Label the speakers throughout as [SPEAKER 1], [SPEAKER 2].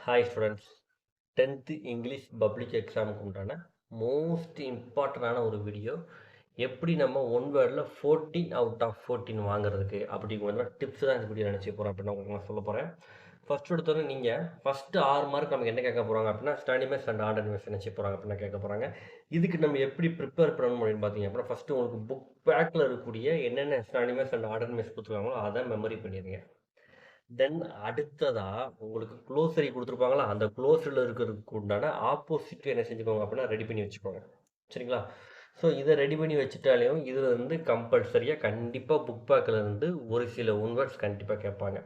[SPEAKER 1] Hi students. 10th English public எக்ஸாமுக்கு உண்டான most இம்பார்ட்டண்டான ஒரு வீடியோ. எப்படி நம்ம ஒன் வேர்டில் 14 அவுட் ஆஃப் 14 வாங்குறதுக்கு அப்படிங்கிற டிப்ஸ் தான் இந்த வீடியோ நினச்சி போகிறேன் அப்படின்னு உங்களுக்கு நான் சொல்ல போகிறேன். ஃபஸ்ட் எடுத்தோன்னே நீங்கள் ஃபஸ்ட்டு 6 மார்க் நமக்கு என்ன கேட்க போகிறாங்க அப்படின்னா ஸ்டாண்டிங் அண்ட் ஆர்டர் நினச்சி போகிறாங்க அப்படின்னா கேட்க போகிறாங்க. இதுக்கு நம்ம எப்படி ப்ரிப்பேர் பண்ணணும் அப்படின்னு பார்த்தீங்க அப்படின்னா ஃபஸ்ட்டு உங்களுக்கு புக் பேக்கில் இருக்கக்கூடிய என்னென்ன ஸ்டாண்டிங் அண்ட் ஆர்டர் கொடுத்துருக்காங்களோ அதை மெமரி பண்ணிடுங்க. தென் அடுத்ததா உங்களுக்கு க்ளோசரி கொடுத்துருப்பாங்களா, அந்த க்ளோஸரில் இருக்கிறதுக்கு உண்டான ஆப்போசிட் என்ன செஞ்சுக்கோங்க அப்படின்னா ரெடி பண்ணி வச்சுக்கோங்க. சரிங்களா? ஸோ இதை ரெடி பண்ணி வச்சுட்டாலையும் இதில் இருந்து கம்பல்சரியாக கண்டிப்பாக புக் பேக்கில் இருந்து ஒரு சில ஒன்வேர்ட்ஸ் கண்டிப்பாக கேட்பாங்க.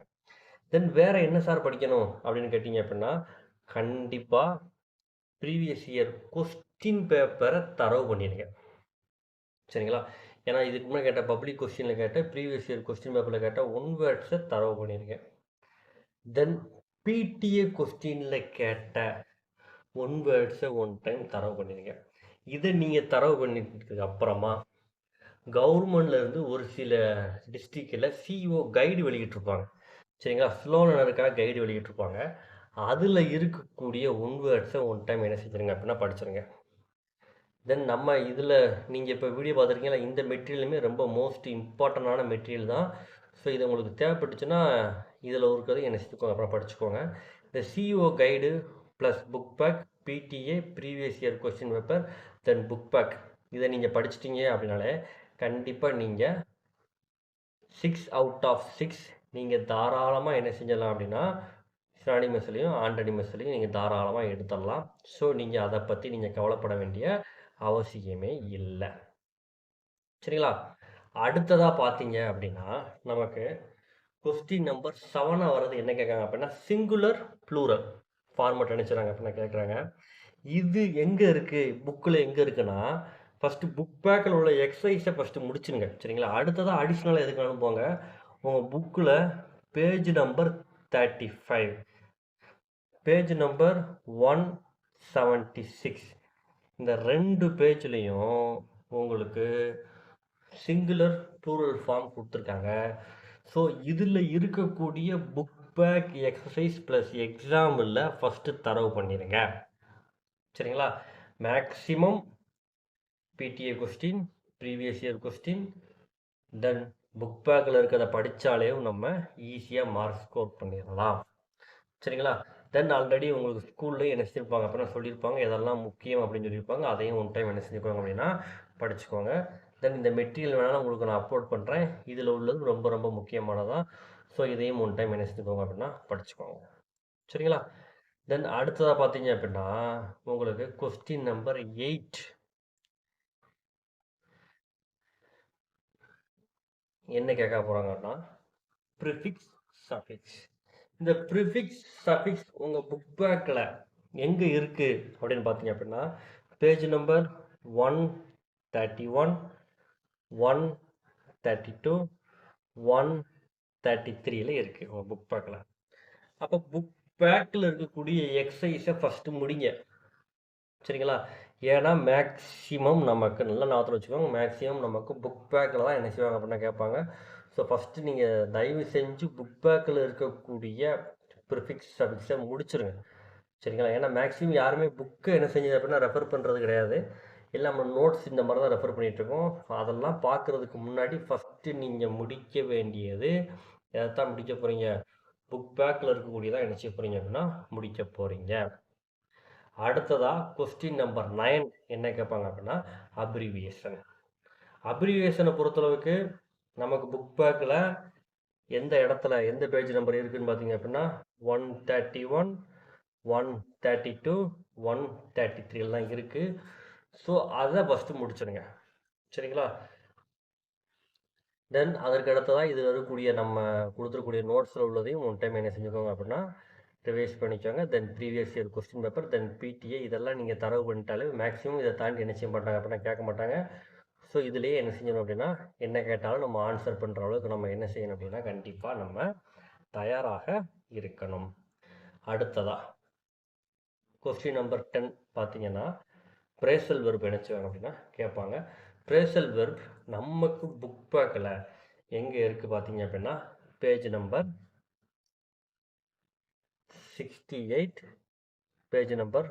[SPEAKER 1] தென் வேறு என்ன சார் படிக்கணும் அப்படின்னு கேட்டிங்க அப்படின்னா கண்டிப்பாக ப்ரீவியஸ் இயர் கொஸ்டின் பேப்பரை தரவு பண்ணிடுங்க. சரிங்களா? ஏன்னா இதுக்கு முன்னாடி கேட்ட பப்ளிக் கொஸ்டினில் கேட்ட ப்ரீவியஸ் இயர் கொஸ்டின் பேப்பரில் கேட்ட ஒன்வேர்ட்ஸை தரவு பண்ணிடுங்க. தென் பிடிஏ கொஸ்டினில் கேட்ட ஒன் வேர்ட்ஸை ஒன் டைம் தரவு பண்ணிடுங்க. இதை நீங்கள் தரவு பண்ணிட்டதுக்கு அப்புறமா கவர்மெண்ட்லேருந்து ஒரு சில டிஸ்ட்ரிக்டில் சிஓ கைடு வெளியிட்டிருப்பாங்க. சரிங்களா? ஸ்லோ லேர்னருக்காக கைடு வெளியிட்டிருப்பாங்க. அதில் இருக்கக்கூடிய ஒன் வேர்ட்ஸை ஒன் டைம் என்ன செஞ்சுருங்க அப்படின்னா படிச்சிருங்க. தென் நம்ம இதில் நீங்கள் இப்போ வீடியோ பார்த்துருக்கீங்களா, இந்த மெட்டீரியலுமே ரொம்ப மோஸ்ட் இம்பார்ட்டண்டான மெட்டீரியல் தான். ஸோ இது உங்களுக்கு தேவைப்பட்டுச்சுன்னா இதில் இருக்கிறது என்ன செஞ்சுக்கோங்க அப்புறம் படிச்சுக்கோங்க. இந்த CO guide plus book back, PTA, previous year question paper, then book back இதை நீங்கள் படிச்சிட்டிங்க அப்படின்னாலே கண்டிப்பாக நீங்கள் 6 அவுட் ஆஃப் 6 நீங்கள் தாராளமாக என்ன செஞ்சிடலாம் அப்படின்னா சினானிமஸ்லையும் ஆண்டனிமஸ்லையும் நீங்கள் தாராளமாக எடுத்துடலாம். ஸோ நீங்கள் அதை பற்றி நீங்கள் கவலைப்பட வேண்டிய அவசியமே இல்லை. சரிங்களா? அடுத்ததாக பார்த்தீங்க அப்படின்னா நமக்கு கொஸ்டின் நம்பர் 7 வர்றது என்ன கேட்குறாங்க அப்படின்னா சிங்குலர் ப்ளூரல் ஃபார்மட் நினச்சிடறாங்க அப்படின்னா கேட்குறாங்க. இது எங்கே இருக்குது, புக்கில் எங்கே இருக்குன்னா ஃபஸ்ட்டு புக் பேக்கில் உள்ள எக்ஸசைஸை ஃபஸ்ட்டு முடிச்சுங்க. சரிங்களா? அடுத்ததாக அடிஷ்னலாக எதுக்கு அனுப்புவாங்க, உங்கள் புக்கில் பேஜ் நம்பர் 35, பேஜ் நம்பர் 176 இந்த 2 பேஜ்லேயும் உங்களுக்கு சிங்குலர் ப்ளூரல் ஃபார்ம் கொடுத்துருக்காங்க. ஸோ இதில் இருக்கக்கூடிய புக் பேக் எக்ஸசைஸ் ப்ளஸ் எக்ஸாம்பிளில் ஃபஸ்ட்டு தரவு பண்ணிடுங்க. சரிங்களா? Maximum PTA question, previous year question, then book பேக்கில் இருக்கிறத படித்தாலேயும் நம்ம ஈஸியாக மார்க் ஸ்கோர் பண்ணிடலாம். சரிங்களா? தென் ஆல்ரெடி உங்களுக்கு ஸ்கூல்லேயே என்ன செஞ்சுருப்பாங்க அப்படின்னா சொல்லியிருப்பாங்க எதெல்லாம் முக்கியம் அப்படின்னு சொல்லியிருப்பாங்க. அதையும் ஒன் டைம் என்ன செஞ்சுக்கோங்க அப்படின்னா படிச்சுக்கோங்க. தென் இந்த மெட்டீரியல் வேணாலும் உங்களுக்கு நான் அப்லோட் பண்ணுறேன். இதில் உள்ளது ரொம்ப ரொம்ப முக்கியமானதான். ஸோ இதையும் ஒன் டைம் என்ன செஞ்சுக்கோங்க அப்படின்னா படிச்சுக்கோங்க. சரிங்களா? தென் அடுத்ததாக பார்த்தீங்க அப்படின்னா உங்களுக்கு கொஸ்டின் நம்பர் 8 என்ன கேட்க போகிறாங்கன்னா ப்ரிஃபிக்ஸ் சஃபிக்ஸ். இந்த ப்ரிஃபிக்ஸ் சஃபிக்ஸ் உங்கள் புக் பேக்கில் எங்கே இருக்குது அப்படின்னு பார்த்தீங்க அப்படின்னா பேஜ் நம்பர் 131, 132, 133 இருக்குது உங்கள் புக் பேக்கில். அப்போ புக் பேக்கில் இருக்கக்கூடிய எக்ஸசைஸை ஃபஸ்ட்டு முடிங்க. சரிங்களா? ஏன்னா மேக்ஸிமம் நமக்கு நல்லா ஞாபகத்தில் வச்சுக்கோங்க, மேக்ஸிமம் நமக்கு புக் பேக்கில் தான் என்ன செய்வாங்க அப்படின்னா கேட்பாங்க. ஸோ ஃபஸ்ட்டு நீங்கள் தயவு செஞ்சு புக் பேக்கில் இருக்கக்கூடிய ப்ரிஃபிக்ஸ் சஃபிக்ஸை முடிச்சிருங்க. சரிங்களா? ஏன்னா மேக்ஸிமம் யாருமே புக்கை என்ன செஞ்சது அப்படின்னா ரெஃபர் பண்ணுறது கிடையாது. இல்லை நம்ம நோட்ஸ் இந்த மாதிரி தான் ரெஃபர் பண்ணிகிட்ருக்கோம். அதெல்லாம் பார்க்குறதுக்கு முன்னாடி ஃபஸ்ட்டு நீங்கள் முடிக்க வேண்டியது எதைத்தான் முடிக்க போகிறீங்க, புக் பேக்கில் இருக்கக்கூடியதான் என்ன செய்ய போகிறீங்க அப்படின்னா முடிக்க போகிறீங்க. அடுத்ததாக கொஸ்டின் நம்பர் 9 என்ன கேட்பாங்க அப்படின்னா அப்ரிவியேஷன். அப்ரிவியேஷனை பொறுத்தளவுக்கு நமக்கு புக் பேக்கில் எந்த இடத்துல எந்த பேஜ் நம்பர் இருக்குதுன்னு பார்த்தீங்க அப்படின்னா 131, 132, 133 தான் இருக்குது. ஸோ அதை ஃபஸ்ட்டு முடிச்சிடுங்க. சரிங்களா? தென் அதற்கு அடுத்ததாக இதில் இருக்கக்கூடிய நம்ம கொடுத்துருக்கூடிய நோட்ஸில் உள்ளதையும் ஒன் டைம் என்ன செஞ்சுக்கோங்க அப்படின்னா ரிவைஸ் பண்ணிக்கோங்க. தென் ப்ரீவியஸ் இயர் கொஸ்டின் பேப்பர், தென் பிடிஏ இதெல்லாம் நீங்கள் தரவு பண்ணிட்டாலே மேக்ஸிமம் இதை தாண்டி என்ன செய்ய மாட்டாங்க அப்படின்னா கேட்க மாட்டாங்க. ஸோ இதுலேயே என்ன செய்யணும் அப்படின்னா என்ன கேட்டாலும் நம்ம ஆன்சர் பண்ணுற அளவுக்கு நம்ம என்ன செய்யணும் அப்படின்னா கண்டிப்பாக நம்ம தயாராக இருக்கணும். அடுத்ததாக கொஸ்டின் நம்பர் 10 பார்த்தீங்கன்னா பிரேசல் வெர்ப் என்ன செய்வாங்க அப்படின்னா கேட்பாங்க. பிரேசல் வெர்ப் நமக்கு புக் பேக்கில் எங்கே இருக்குது பார்த்தீங்க அப்படின்னா பேஜ் நம்பர் 68, பேஜ் நம்பர்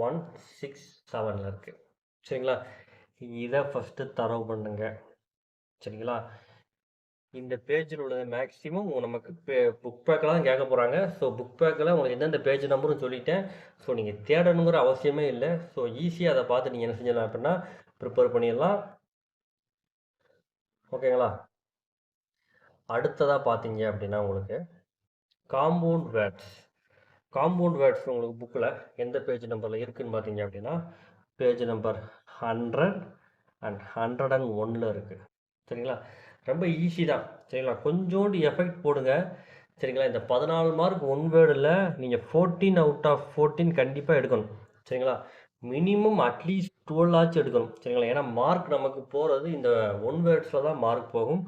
[SPEAKER 1] 167 இருக்குது. சரிங்களா? இதை ஃபஸ்ட்டு தரவு பண்ணுங்க. சரிங்களா? இந்த பேஜில் உள்ள மேக்ஸிமம் நமக்கு புக் பேக்கெலாம் கேட்க போகிறாங்க. ஸோ புக் பேக்கில் உங்களுக்கு எந்தெந்த பேஜ் நம்பரும் சொல்லிட்டேன். ஸோ நீங்கள் தேடணுங்கிற அவசியமே இல்லை. ஸோ ஈஸியாக அதை பார்த்து நீங்கள் என்ன செஞ்சிடலாம் அப்படின்னா ப்ரிப்பேர் பண்ணிடலாம். ஓகேங்களா? அடுத்ததாக பார்த்தீங்க அப்படின்னா உங்களுக்கு காம்பவுண்ட் வேர்ட்ஸ். காம்பவுண்ட் வேர்ட்ஸ் உங்களுக்கு புக்கில் எந்த பேஜ் நம்பரில் இருக்குதுன்னு பார்த்தீங்க அப்படின்னா பேஜ் நம்பர் 100 அண்ட் 101 இருக்குது. சரிங்களா? ரொம்ப ஈஸி தான். சரிங்களா? கொஞ்சோண்டு எஃபெக்ட் போடுங்க. சரிங்களா? இந்த 14 மார்க் ஒன் வேர்டில் நீங்கள் 14 அவுட் ஆஃப் 14 கண்டிப்பாக எடுக்கணும். சரிங்களா? மினிமம் அட்லீஸ்ட் 12 ஆச்சு எடுக்கணும். சரிங்களா? ஏன்னா மார்க் நமக்கு போகிறது இந்த ஒன் வேர்ட்ஸில் தான் மார்க் போகும்.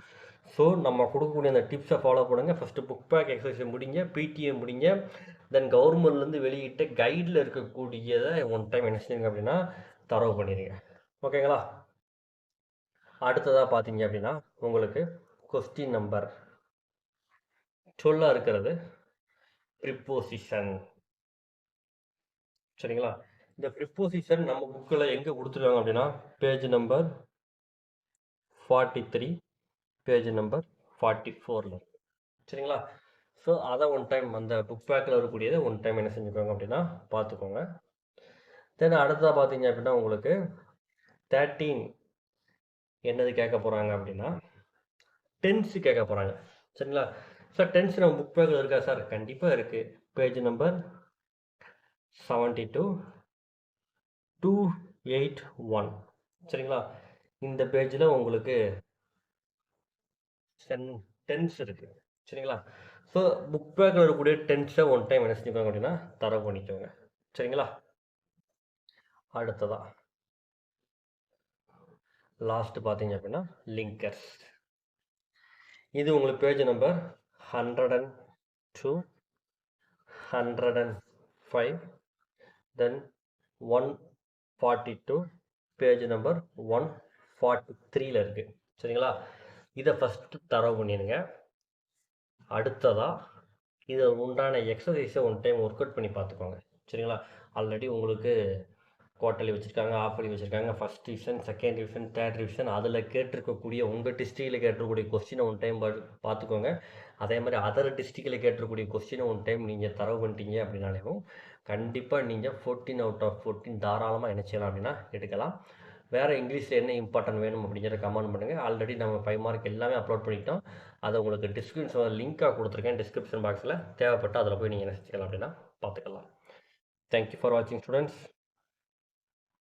[SPEAKER 1] ஸோ நம்ம கொடுக்கக்கூடிய அந்த டிப்ஸை ஃபாலோ பண்ணுங்கள். ஃபஸ்ட்டு புக் பேக் எக்ஸசைஸ் முடிங்க, பிடிஏ முடிங்க, தென் கவர்மெண்ட்லேருந்து வெளியிட்ட கைடில் இருக்கக்கூடியதை ஒன் டைம் என்ன செய்யுங்க அப்படின்னா தரவு பண்ணிடுங்க. ஓகேங்களா? அடுத்ததாக பார்த்தீங்க அப்படின்னா உங்களுக்கு கொஸ்டின் நம்பர் 12 இருக்கிறது ப்ரிப்போசிஷன். சரிங்களா? இந்த ப்ரிப்போசிஷன் நம்ம புக்கில் எங்கே கொடுத்துருக்காங்க அப்படின்னா பேஜ் நம்பர் 43, பேஜ் நம்பர் 44 இருக்கு. சரிங்களா? ஸோ அதை ஒன் டைம் அந்த புக் பேக்கில் இருக்கக்கூடியதை ஒன் டைம் என்ன செஞ்சுக்கோங்க அப்படின்னா பார்த்துக்கோங்க. தென் அடுத்ததாக பார்த்தீங்க அப்படின்னா உங்களுக்கு 13 என்னது கேட்க போகிறாங்க அப்படின்னா டென்ஸு கேட்க போகிறாங்க. சரிங்களா? சார் டென்ஸ் நம்ம புக் பேக்கில் இருக்கா சார்? கண்டிப்பாக இருக்குது. Page number 72, 281. சரிங்களா? இந்த பேஜில் உங்களுக்கு டென்ஸ் இருக்குது. சரிங்களா? ஸோ புக் பேக்கில் இருக்கக்கூடிய டென்ஸை ஒன் டைம் என்ன செஞ்சுக்கோங்க அப்படின்னா தரவு பண்ணிக்கோங்க. சரிங்களா? அடுத்ததா லாஸ்ட்டு பார்த்தீங்க அப்படின்னா லிங்கர்ஸ். இது உங்களுக்கு பேஜ் நம்பர் 102, 105, தென் 142, பேஜ் நம்பர் 143 இருக்குது. சரிங்களா? இதை ஃபஸ்ட்டு தரவு பண்ணிடுங்க. அடுத்ததாக இதை உண்டான எக்ஸசைஸை ஒன் டைம் ஒர்க் அவுட் பண்ணி பார்த்துக்கோங்க. சரிங்களா? ஆல்ரெடி உங்களுக்கு குவார்ட்டர்லி வச்சுருக்காங்க, ஆஃப்லி வச்சுருக்காங்க, first division, second division, third division, அதில் கேட்டிருக்கக்கூடிய உங்கள் டிஸ்ட்ரிக்டில் கேட்டிருக்கக்கூடிய கொஸ்டினை ஒன் டைம் பார்த்துக்கோங்க. அதே மாதிரி அதர் டிஸ்ட்ரிக்டில் கேட்டிருக்கக்கூடிய கொஸ்டினை ஒன் டைம் நீங்கள் தரவு பண்ணிட்டீங்க அப்படின்னாலேயும் கண்டிப்பாக நீங்கள் 14 அவுட் ஆஃப் 14 தாராளமாக என்ன செய்யலாம் அப்படின்னா எடுக்கலாம். வேறு இங்கிலீஷில் என்ன இம்பார்ட்டன்ட் வேணும் அப்படிங்கிறத கமெண்ட் பண்ணுங்கள். ஆல்ரெடி நம்ம 5 மார்க் எல்லாமே அப்லோட் பண்ணிட்டோம். அதை உங்களுக்கு டிஸ்கிரிப்ஷன் லிங்காக கொடுத்துருக்கேன் டிஸ்கிரிப்ஷன் பாக்ஸில். தேவைப்பட்டு அதில் போய் நீங்கள் என்ன செஞ்சுக்கலாம் அப்படின்னா பார்த்துக்கலாம். தேங்க்யூ ஃபார் வாட்சிங் ஸ்டூடெண்ட்ஸ்.